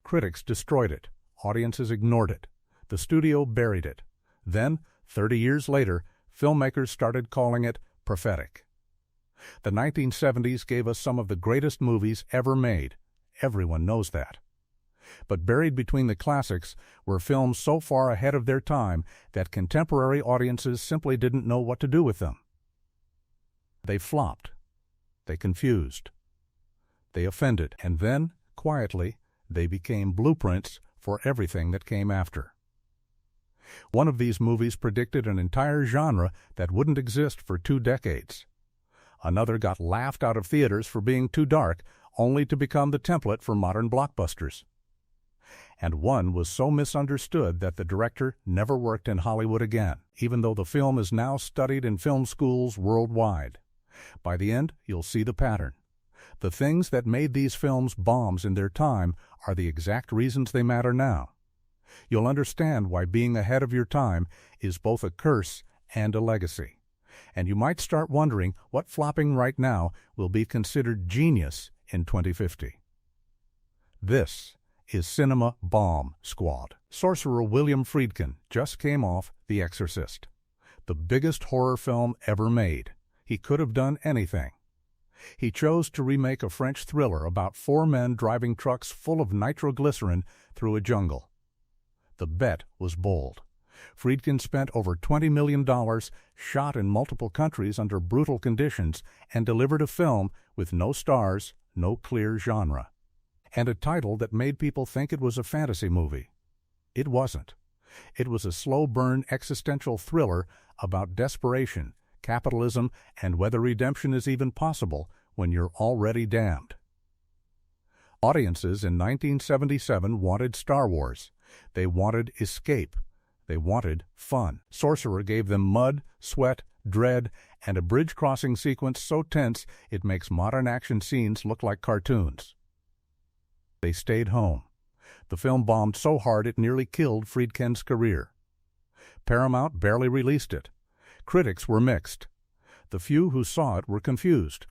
Critics destroyed it. Audiences ignored it. The studio buried it. Then, 30 years later, filmmakers started calling it prophetic. The 1970s gave us some of the greatest movies ever made. Everyone knows that. But buried between the classics were films so far ahead of their time that contemporary audiences simply didn't know what to do with them. They flopped. They confused. They offended. And then, quietly, they became blueprints for everything that came after. One of these movies predicted an entire genre that wouldn't exist for 2 decades. Another got laughed out of theaters for being too dark, only to become the template for modern blockbusters. And one was so misunderstood that the director never worked in Hollywood again, even though the film is now studied in film schools worldwide. By the end, you'll see the pattern. The things that made these films bombs in their time are the exact reasons they matter now. You'll understand why being ahead of your time is both a curse and a legacy. And you might start wondering what flopping right now will be considered genius in 2050. This is Cinema Bomb Squad. Sorcerer William Friedkin just came off The Exorcist, the biggest horror film ever made. He could have done anything. He chose to remake a French thriller about 4 men driving trucks full of nitroglycerin through a jungle. The bet was bold. Friedkin spent over $20 million, shot in multiple countries under brutal conditions, and delivered a film with no stars, no clear genre, and a title that made people think it was a fantasy movie. It wasn't. It was a slow-burn existential thriller about desperation, capitalism, and whether redemption is even possible when you're already damned. Audiences in 1977 wanted Star Wars. They wanted escape. They wanted fun. Sorcerer gave them mud, sweat, dread, and a bridge crossing sequence so tense it makes modern action scenes look like cartoons. They stayed home. The film bombed so hard it nearly killed Friedkin's career. Paramount barely released it. Critics were mixed. The few who saw it were confused.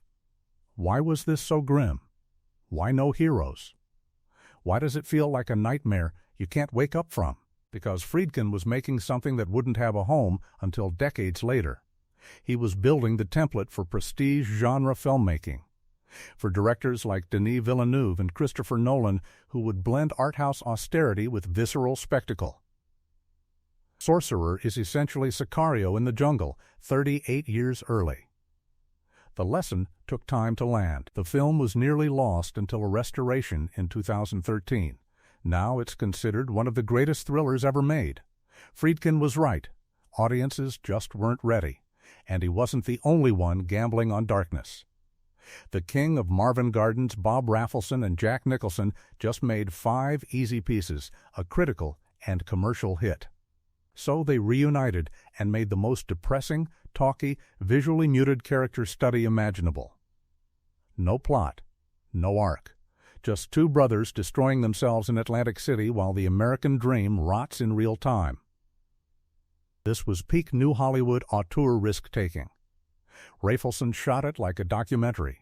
Why was this so grim? Why no heroes? Why does it feel like a nightmare you can't wake up from? Because Friedkin was making something that wouldn't have a home until decades later. He was building the template for prestige genre filmmaking, for directors like Denis Villeneuve and Christopher Nolan, who would blend art-house austerity with visceral spectacle. Sorcerer is essentially Sicario in the jungle, 38 years early. The lesson took time to land. The film was nearly lost until a restoration in 2013. Now it's considered one of the greatest thrillers ever made. Friedkin was right. Audiences just weren't ready. And he wasn't the only one gambling on darkness. The king of Marvin Gardens, Bob Rafelson, and Jack Nicholson just made 5 easy pieces, a critical and commercial hit. So they reunited and made the most depressing, talky, visually muted character study imaginable. No plot, no arc. Just 2 brothers destroying themselves in Atlantic City while the American dream rots in real time. This was peak New Hollywood auteur risk-taking. Rafelson shot it like a documentary.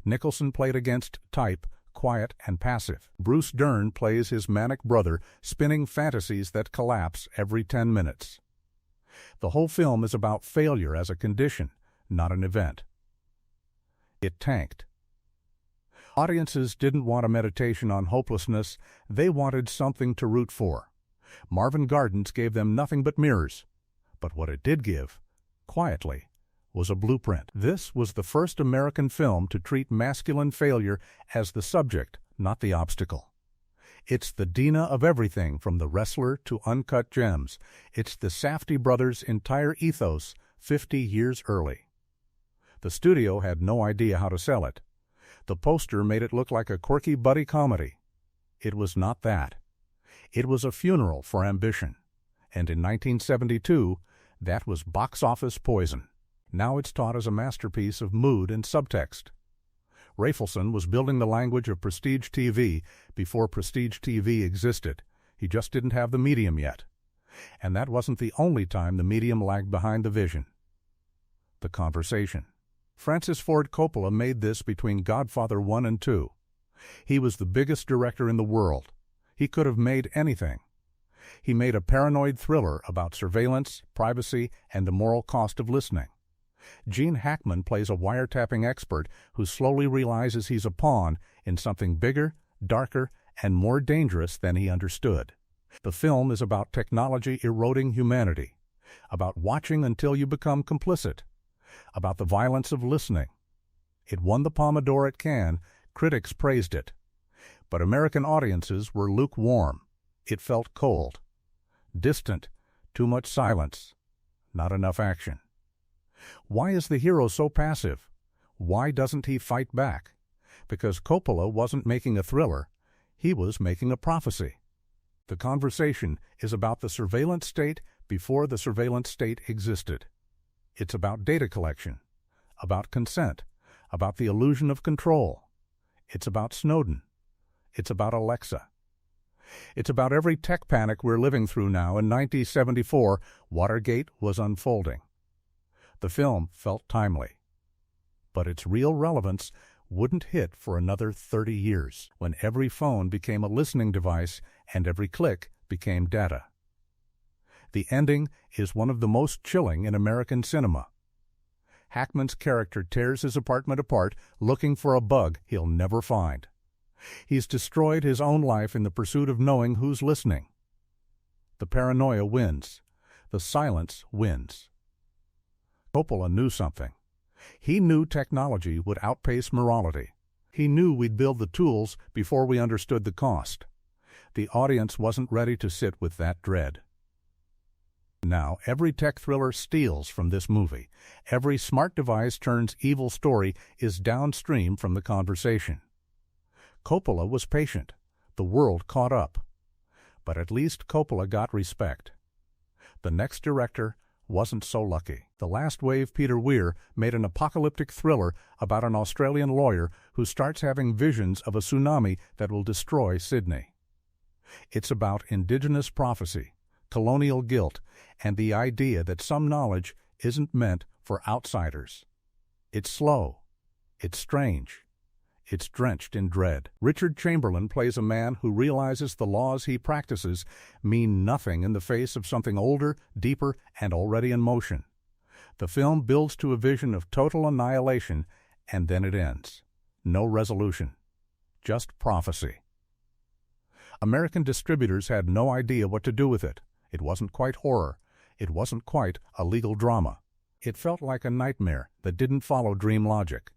Nicholson played against type, quiet and passive. Bruce Dern plays his manic brother, spinning fantasies that collapse every 10 minutes. The whole film is about failure as a condition, not an event. It tanked. Audiences didn't want a meditation on hopelessness, they wanted something to root for. Marvin Gardens gave them nothing but mirrors. But what it did give, quietly, was a blueprint. This was the first American film to treat masculine failure as the subject, not the obstacle. It's the Dina of everything from The Wrestler to Uncut Gems. It's the Safdie brothers' entire ethos 50 years early. The studio had no idea how to sell it. The poster made it look like a quirky buddy comedy. It was not that. It was a funeral for ambition. And in 1972, that was box office poison. Now it's taught as a masterpiece of mood and subtext. Rafelson was building the language of prestige TV before prestige TV existed. He just didn't have the medium yet. And that wasn't the only time the medium lagged behind the vision. The conversation. Francis Ford Coppola made this between Godfather 1 and 2. He was the biggest director in the world. He could have made anything. He made a paranoid thriller about surveillance, privacy, and the moral cost of listening. Gene Hackman plays a wiretapping expert who slowly realizes he's a pawn in something bigger, darker, and more dangerous than he understood. The film is about technology eroding humanity, about watching until you become complicit, about the violence of listening. It won the Palme d'Or at Cannes. Critics praised it. But American audiences were lukewarm. It felt cold, distant, too much silence, not enough action. Why is the hero so passive? Why doesn't he fight back? Because Coppola wasn't making a thriller. He was making a prophecy. The conversation is about the surveillance state before the surveillance state existed. It's about data collection, about consent, about the illusion of control. It's about Snowden. It's about Alexa. It's about every tech panic we're living through now. In 1974, Watergate was unfolding. The film felt timely. But its real relevance wouldn't hit for another 30 years, when every phone became a listening device and every click became data. The ending is one of the most chilling in American cinema. Hackman's character tears his apartment apart looking for a bug he'll never find. He's destroyed his own life in the pursuit of knowing who's listening. The paranoia wins. The silence wins. Coppola knew something. He knew technology would outpace morality. He knew we'd build the tools before we understood the cost. The audience wasn't ready to sit with that dread. Now, every tech thriller steals from this movie. Every smart device turns evil story is downstream from the conversation. Coppola was patient. The world caught up. But at least Coppola got respect. The next director wasn't so lucky. The Last Wave Peter Weir made an apocalyptic thriller about an Australian lawyer who starts having visions of a tsunami that will destroy Sydney. It's about indigenous prophecy, colonial guilt, and the idea that some knowledge isn't meant for outsiders. It's slow. It's strange. It's drenched in dread. Richard Chamberlain plays a man who realizes the laws he practices mean nothing in the face of something older, deeper, and already in motion. The film builds to a vision of total annihilation, and then it ends. No resolution. Just prophecy. American distributors had no idea what to do with it. It wasn't quite horror. It wasn't quite a legal drama. It felt like a nightmare that didn't follow dream logic.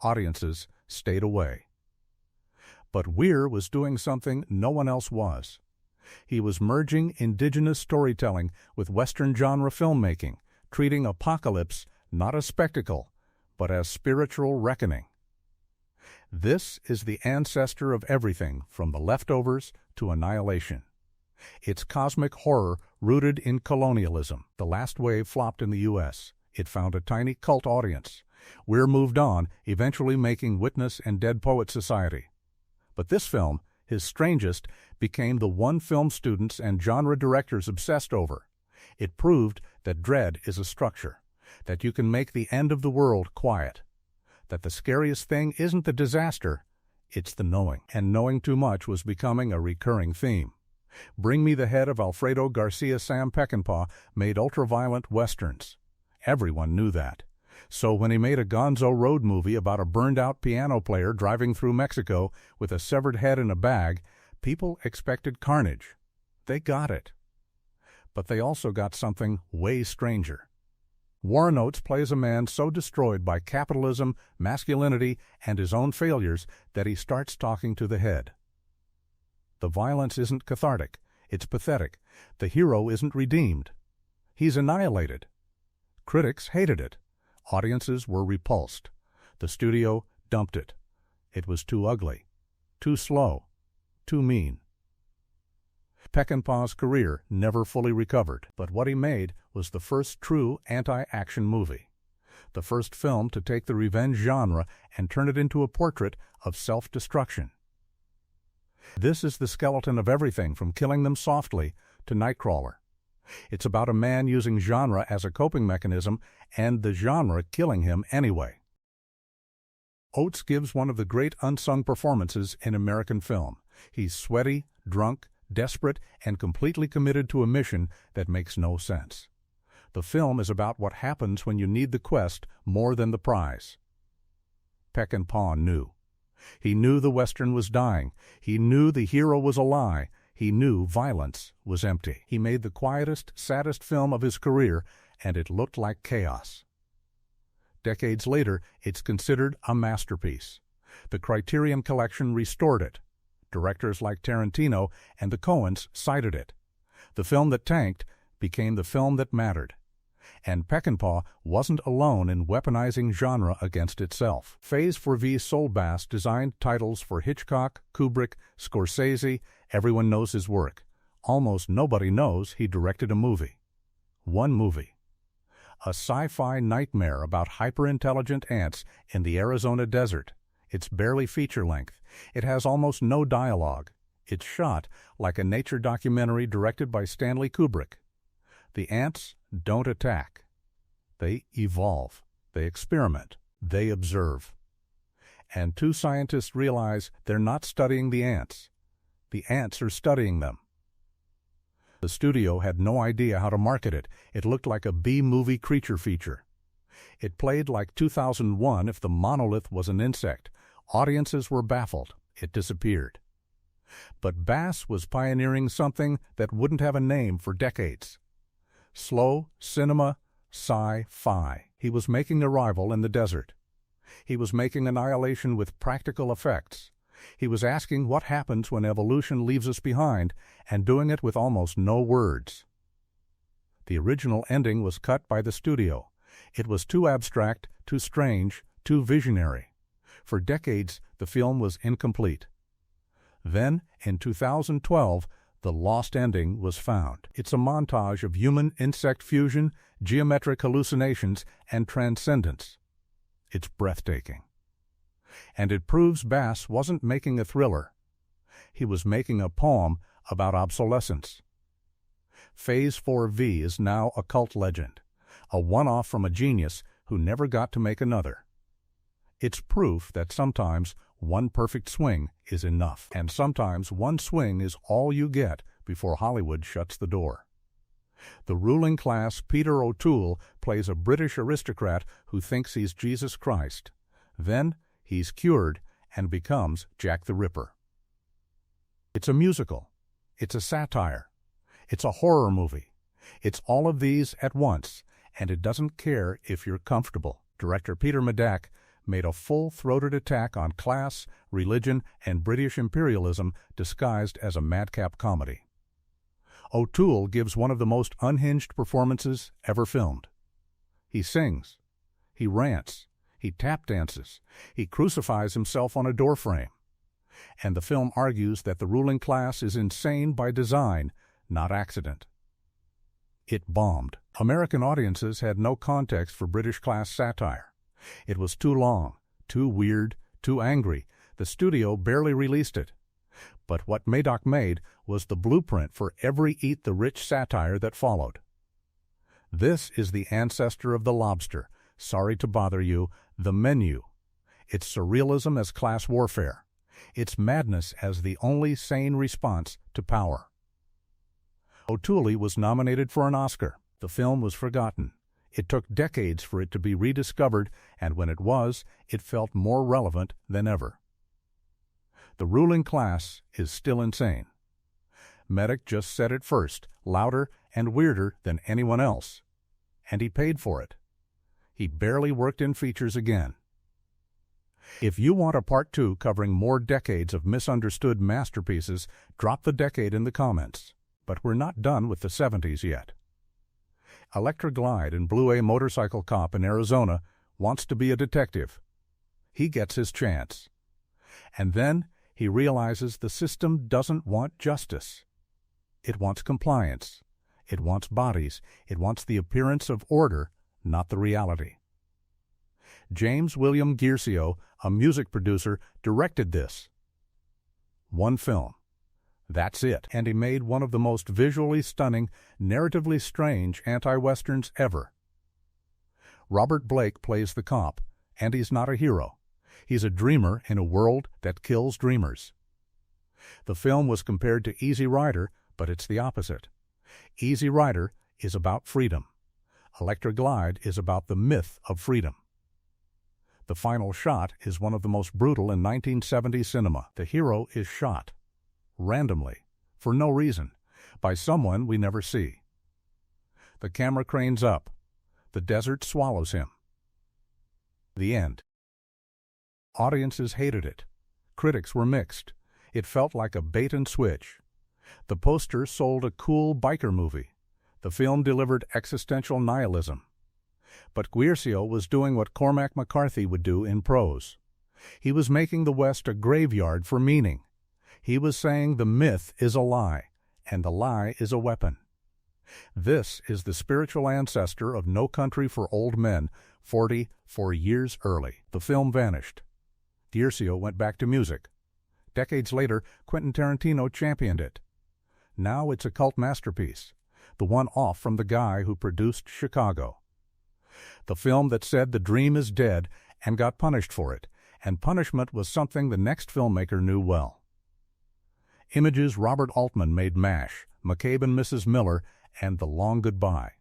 Audiences stayed away. But Weir was doing something no one else was. He was merging indigenous storytelling with Western genre filmmaking, treating apocalypse not as spectacle, but as spiritual reckoning. This is the ancestor of everything from The Leftovers to Annihilation. It's cosmic horror rooted in colonialism. The Last Wave flopped in the U.S. It found a tiny cult audience. Weir moved on, eventually making Witness and Dead Poet Society. But this film, his strangest, became the one film students and genre directors obsessed over. It proved that dread is a structure, that you can make the end of the world quiet, that the scariest thing isn't the disaster, it's the knowing. And knowing too much was becoming a recurring theme. Bring Me the Head of Alfredo Garcia Sam Peckinpah made ultra-violent westerns. Everyone knew that. So when he made a gonzo road movie about a burned-out piano player driving through Mexico with a severed head in a bag, people expected carnage. They got it. But they also got something way stranger. Warren Oates plays a man so destroyed by capitalism, masculinity, and his own failures that he starts talking to the head. The violence isn't cathartic. It's pathetic. The hero isn't redeemed. He's annihilated. Critics hated it. Audiences were repulsed. The studio dumped it. It was too ugly, too slow, too mean. Peckinpah's career never fully recovered, but what he made was the first true anti-action movie, the first film to take the revenge genre and turn it into a portrait of self-destruction. This is the skeleton of everything from Killing Them Softly to Nightcrawler. It's about a man using genre as a coping mechanism and the genre killing him anyway. Oates gives one of the great unsung performances in American film. He's sweaty, drunk, desperate, and completely committed to a mission that makes no sense. The film is about what happens when you need the quest more than the prize. Peckinpah knew. He knew the Western was dying. He knew the hero was a lie. He knew violence was empty. He made the quietest, saddest film of his career, and it looked like chaos. Decades later, it's considered a masterpiece. The Criterion Collection restored it. Directors like Tarantino and the Coens cited it. The film that tanked became the film that mattered. And Peckinpah wasn't alone in weaponizing genre against itself. Phase 4V Solbass designed titles for Hitchcock, Kubrick, Scorsese. Everyone knows his work. Almost nobody knows he directed a movie. One movie. A sci-fi nightmare about hyper-intelligent ants in the Arizona desert. It's barely feature-length. It has almost no dialogue. It's shot like a nature documentary directed by Stanley Kubrick. The ants don't attack. They evolve. They experiment. They observe. And two scientists realize they're not studying the ants. The ants are studying them. The studio had no idea how to market it. It looked like a B-movie creature feature. It played like 2001 if the monolith was an insect. Audiences were baffled. It disappeared. But Bass was pioneering something that wouldn't have a name for decades. Slow cinema sci-fi. He was making Arrival in the desert. He was making Annihilation with practical effects. He was asking what happens when evolution leaves us behind, and doing it with almost no words. The original ending was cut by the studio. It was too abstract, too strange, too visionary. For decades, the film was incomplete. Then, in 2012, the lost ending was found. It's a montage of human-insect fusion, geometric hallucinations, and transcendence. It's breathtaking. And it proves Bass wasn't making a thriller. He was making a poem about obsolescence. Phase 4V is now a cult legend, a one-off from a genius who never got to make another. It's proof that sometimes one perfect swing is enough, and sometimes one swing is all you get before Hollywood shuts the door. The ruling class Peter O'Toole plays a British aristocrat who thinks he's Jesus Christ. Then he's cured and becomes Jack the Ripper. It's a musical. It's a satire. It's a horror movie. It's all of these at once, and it doesn't care if you're comfortable. Director Peter Medak made a full-throated attack on class, religion, and British imperialism disguised as a madcap comedy. O'Toole gives one of the most unhinged performances ever filmed. He sings. He rants. He tap dances. He crucifies himself on a doorframe. And the film argues that the ruling class is insane by design, not accident. It bombed. American audiences had no context for British class satire. It was too long, too weird, too angry. The studio barely released it. But what Medak made was the blueprint for every Eat the Rich satire that followed. This is the ancestor of The Lobster, Sorry to Bother You, The Menu. It's surrealism as class warfare. It's madness as the only sane response to power. O'Toole was nominated for an Oscar. The film was forgotten. It took decades for it to be rediscovered, and when it was, it felt more relevant than ever. The ruling class is still insane. Medak just said it first, louder and weirder than anyone else. And he paid for it. He barely worked in features again. If you want a part 2 covering more decades of misunderstood masterpieces, drop the decade in the comments. But we're not done with the 70s yet. Electra Glide in Blue A Motorcycle Cop in Arizona wants to be a detective. He gets his chance. And then he realizes the system doesn't want justice. It wants compliance. It wants bodies. It wants the appearance of order, not the reality. James William Guercio, a music producer, directed this. One film. That's it. And he made one of the most visually stunning, narratively strange anti-westerns ever. Robert Blake plays the cop, and he's not a hero. He's a dreamer in a world that kills dreamers. The film was compared to Easy Rider, but it's the opposite. Easy Rider is about freedom. Electra Glide is about the myth of freedom. The final shot is one of the most brutal in 1970s cinema. The hero is shot, randomly, for no reason, by someone we never see. The camera cranes up. The desert swallows him. The end. Audiences hated it. Critics were mixed. It felt like a bait and switch. The poster sold a cool biker movie. The film delivered existential nihilism. But Guercio was doing what Cormac McCarthy would do in prose. He was making the West a graveyard for meaning. He was saying the myth is a lie, and the lie is a weapon. This is the spiritual ancestor of No Country for Old Men, 44 years early. The film vanished. Guercio went back to music. Decades later, Quentin Tarantino championed it. Now it's a cult masterpiece, the one off from the guy who produced Chicago. The film that said the dream is dead and got punished for it, and punishment was something the next filmmaker knew well. Image's Robert Altman made MASH, McCabe and Mrs. Miller, and The Long Goodbye.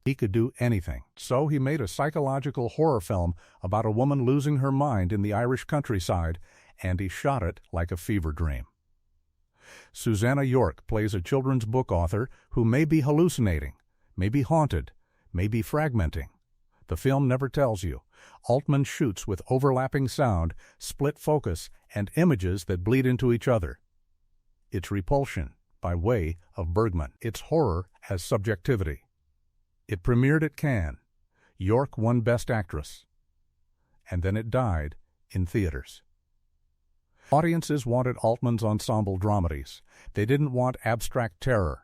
He could do anything, so he made a psychological horror film about a woman losing her mind in the Irish countryside, and he shot it like a fever dream. Susanna York plays a children's book author who may be hallucinating, may be haunted, may be fragmenting. The film never tells you. Altman shoots with overlapping sound, split focus, and images that bleed into each other. It's repulsion, by way of Bergman. It's horror as subjectivity. It premiered at Cannes. York won Best Actress. And then it died in theaters. Audiences wanted Altman's ensemble dramedies. They didn't want abstract terror.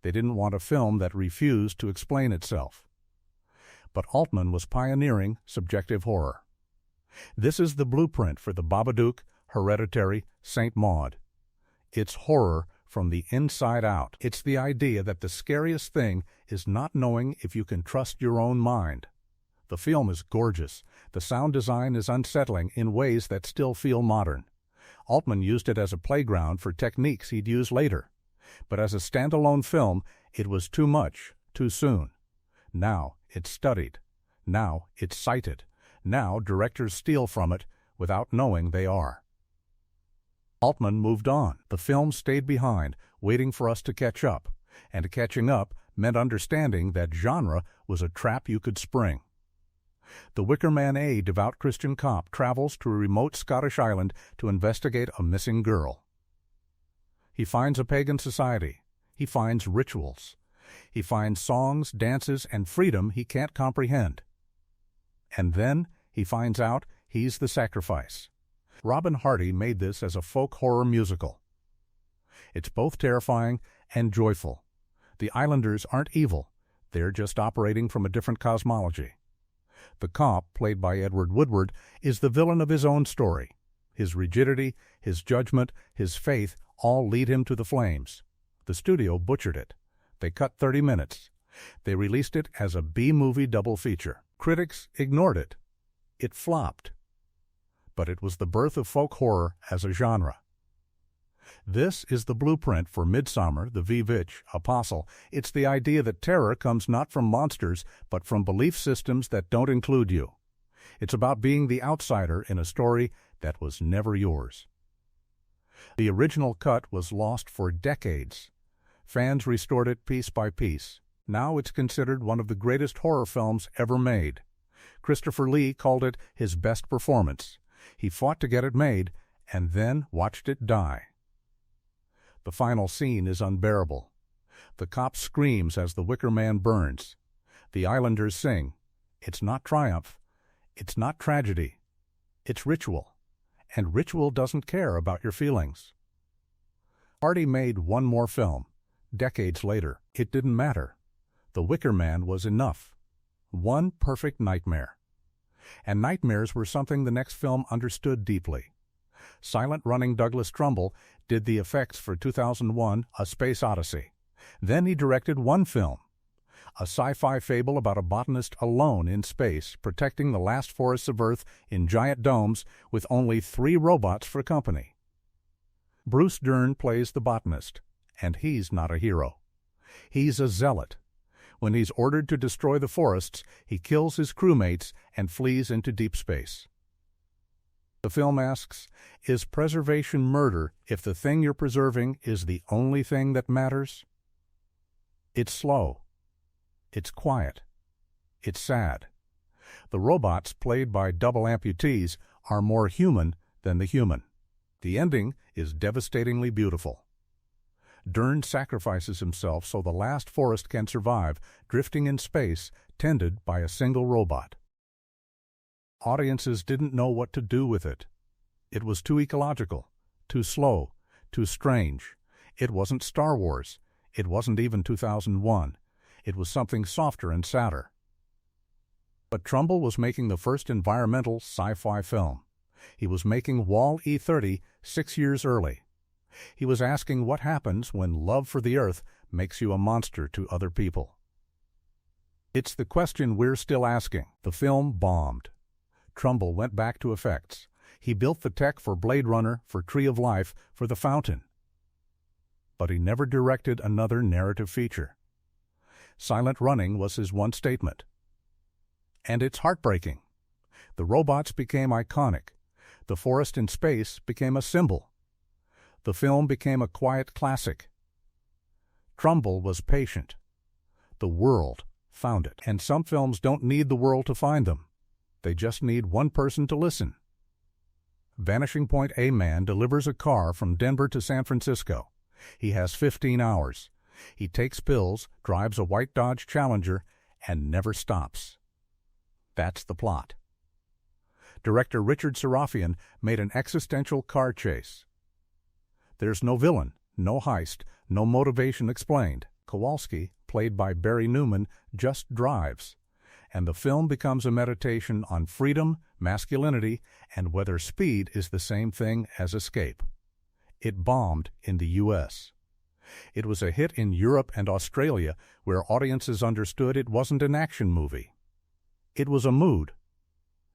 They didn't want a film that refused to explain itself. But Altman was pioneering subjective horror. This is the blueprint for The Babadook, Hereditary, Saint Maud. It's horror from the inside out. It's the idea that the scariest thing is not knowing if you can trust your own mind. The film is gorgeous. The sound design is unsettling in ways that still feel modern. Altman used it as a playground for techniques he'd use later. But as a standalone film, it was too much, too soon. Now it's studied. Now it's cited. Now directors steal from it without knowing they are. Altman moved on. The film stayed behind, waiting for us to catch up. And catching up meant understanding that genre was a trap you could spring. The Wicker Man A devout Christian cop travels to a remote Scottish island to investigate a missing girl. He finds a pagan society. He finds rituals. He finds songs, dances, and freedom he can't comprehend. And then he finds out he's the sacrifice. Robin Hardy made this as a folk horror musical. It's both terrifying and joyful. The islanders aren't evil. They're just operating from a different cosmology. The cop, played by Edward Woodward, is the villain of his own story. His rigidity, his judgment, his faith all lead him to the flames. The studio butchered it. They cut 30 minutes. They released it as a B-movie double feature. Critics ignored it. It flopped. But it was the birth of folk horror as a genre. This is the blueprint for Midsommar, the Vivitch, Apostle. It's the idea that terror comes not from monsters, but from belief systems that don't include you. It's about being the outsider in a story that was never yours. The original cut was lost for decades. Fans restored it piece by piece. Now it's considered one of the greatest horror films ever made. Christopher Lee called it his best performance. He fought to get it made, and then watched it die. The final scene is unbearable. The cop screams as the Wicker Man burns. The islanders sing. It's not triumph. It's not tragedy. It's ritual. And ritual doesn't care about your feelings. Hardy made one more film. Decades later, it didn't matter. The Wicker Man was enough. One perfect nightmare. And nightmares were something the next film understood deeply. Silent running Douglas Trumbull did the effects for 2001, A Space Odyssey. Then he directed one film, a sci-fi fable about a botanist alone in space, protecting the last forests of Earth in giant domes with only 3 robots for company. Bruce Dern plays the botanist, and he's not a hero. He's a zealot. When he's ordered to destroy the forests, he kills his crewmates and flees into deep space. The film asks, is preservation murder if the thing you're preserving is the only thing that matters? It's slow. It's quiet. It's sad. The robots, played by double amputees, are more human than the human. The ending is devastatingly beautiful. Dern sacrifices himself so the last forest can survive, drifting in space, tended by a single robot. Audiences didn't know what to do with it. It was too ecological, too slow, too strange. It wasn't Star Wars. It wasn't even 2001. It was something softer and sadder. But Trumbull was making the first environmental sci-fi film. He was making Wall-E 30 6 years early. He was asking what happens when love for the Earth makes you a monster to other people. It's the question we're still asking. The film bombed. Trumbull went back to effects. He built the tech for Blade Runner, for Tree of Life, for The Fountain. But he never directed another narrative feature. Silent Running was his one statement. And it's heartbreaking. The robots became iconic. The forest in space became a symbol. The film became a quiet classic. Trumbull was patient. The world found it. And some films don't need the world to find them. They just need one person to listen. Vanishing Point A Man delivers a car from Denver to San Francisco. He has 15 hours. He takes pills, drives a white Dodge Challenger, and never stops. That's the plot. Director Richard Sarafian made an existential car chase. There's no villain, no heist, no motivation explained. Kowalski, played by Barry Newman, just drives. And the film becomes a meditation on freedom, masculinity, and whether speed is the same thing as escape. It bombed in the U.S. It was a hit in Europe and Australia, where audiences understood it wasn't an action movie. It was a mood.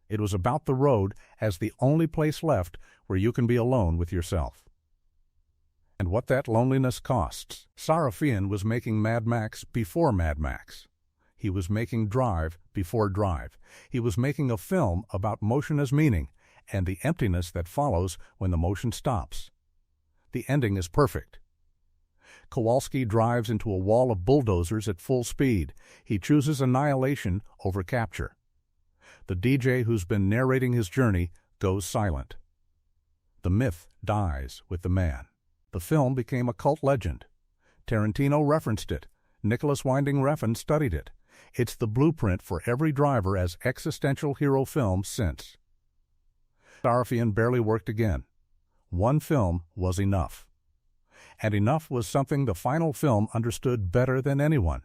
It was about the road as the only place left where you can be alone with yourself. And what that loneliness costs. Sarafian was making Mad Max before Mad Max. He was making Drive before Drive. He was making a film about motion as meaning and the emptiness that follows when the motion stops. The ending is perfect. Kowalski drives into a wall of bulldozers at full speed. He chooses annihilation over capture. The DJ who's been narrating his journey goes silent. The myth dies with the man. The film became a cult legend. Tarantino referenced it. Nicholas Winding Refn studied it. It's the blueprint for every driver as existential hero film since. Sarafian barely worked again. One film was enough. And enough was something the final film understood better than anyone.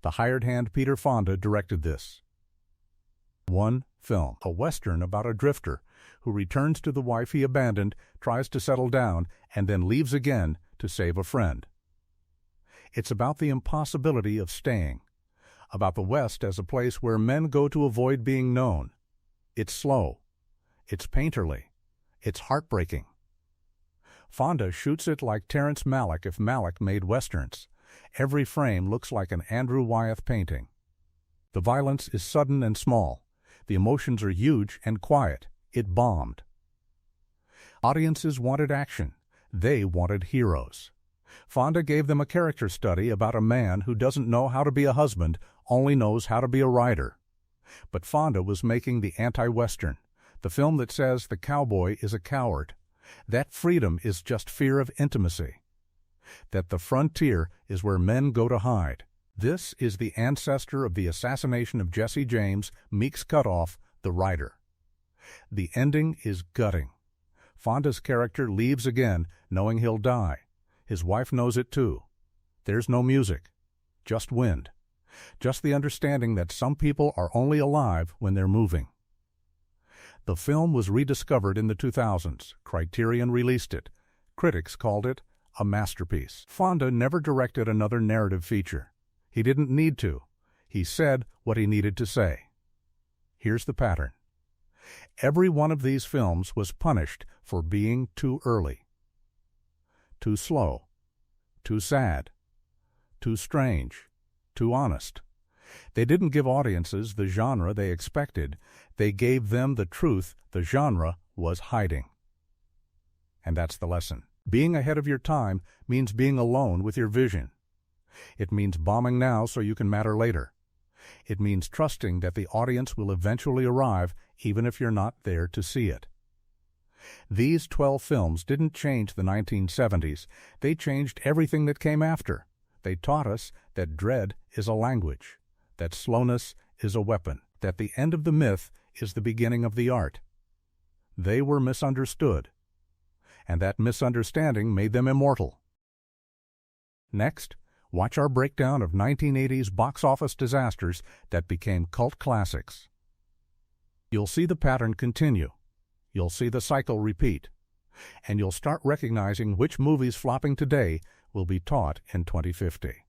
The hired hand Peter Fonda directed this. One film, a Western about a drifter who returns to the wife he abandoned, tries to settle down, and then leaves again to save a friend. It's about the impossibility of staying, about the West as a place where men go to avoid being known. It's slow. It's painterly. It's heartbreaking. Fonda shoots it like Terrence Malick if Malick made Westerns. Every frame looks like an Andrew Wyeth painting. The violence is sudden and small. The emotions are huge and quiet. It bombed. Audiences wanted action. They wanted heroes. Fonda gave them a character study about a man who doesn't know how to be a husband, only knows how to be a writer. But Fonda was making the anti-Western, the film that says the cowboy is a coward, that freedom is just fear of intimacy, that the frontier is where men go to hide. This is the ancestor of the assassination of Jesse James, Meek's cutoff, the writer. The ending is gutting. Fonda's character leaves again, knowing he'll die. His wife knows it too. There's no music, just wind, just the understanding that some people are only alive when they're moving. The film was rediscovered in the 2000s. Criterion released it. Critics called it a masterpiece. Fonda never directed another narrative feature. He didn't need to. He said what he needed to say. Here's the pattern. Every one of these films was punished for being too early. too slow, too sad, too strange, too honest. They didn't give audiences the genre they expected. They gave them the truth the genre was hiding. And that's the lesson. Being ahead of your time means being alone with your vision. It means bombing now so you can matter later. It means trusting that the audience will eventually arrive even if you're not there to see it. These 12 films didn't change the 1970s. They changed everything that came after. They taught us that dread is a language, that slowness is a weapon, that the end of the myth is the beginning of the art. They were misunderstood, and that misunderstanding made them immortal. Next, watch our breakdown of 1980s box office disasters that became cult classics. You'll see the pattern continue. You'll see the cycle repeat. And you'll start recognizing which movies flopping today will be taught in 2050.